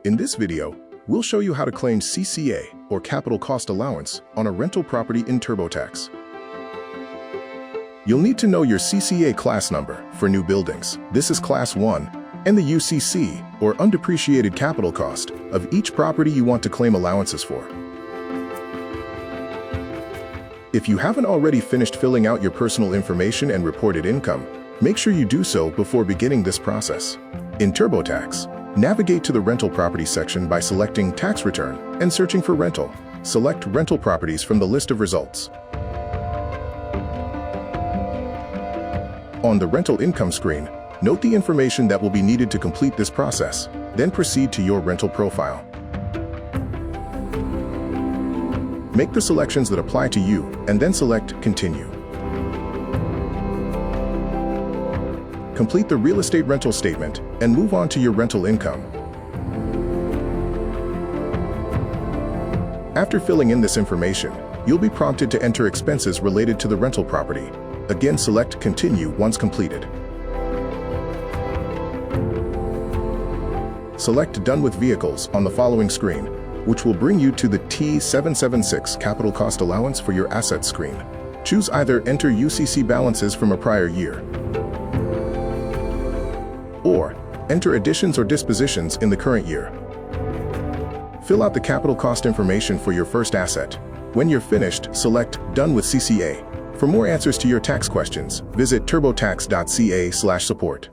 In this video, we'll show you how to claim CCA, or Capital Cost Allowance, on a rental property in TurboTax. You'll need to know your CCA class number for new buildings. This is Class 1, and the UCC, or undepreciated capital cost, of each property you want to claim allowances for. If you haven't already finished filling out your personal information and reported income, make sure you do so before beginning this process. In TurboTax, navigate to the Rental Property section by selecting Tax Return and searching for Rental. Select Rental Properties from the list of results. On the Rental Income screen, note the information that will be needed to complete this process, then proceed to your rental profile. Make the selections that apply to you, and then select Continue. Complete the real estate rental statement and move on to your rental income. After filling in this information, you'll be prompted to enter expenses related to the rental property. Again, select Continue once completed. Select Done with Vehicles on the following screen, which will bring you to the T776 Capital Cost Allowance for your assets screen. Choose either Enter UCC balances from a prior year, or enter additions or dispositions in the current year. Fill out the capital cost information for your first asset. When you're finished, select Done with CCA. For more answers to your tax questions, visit turbotax.ca/support.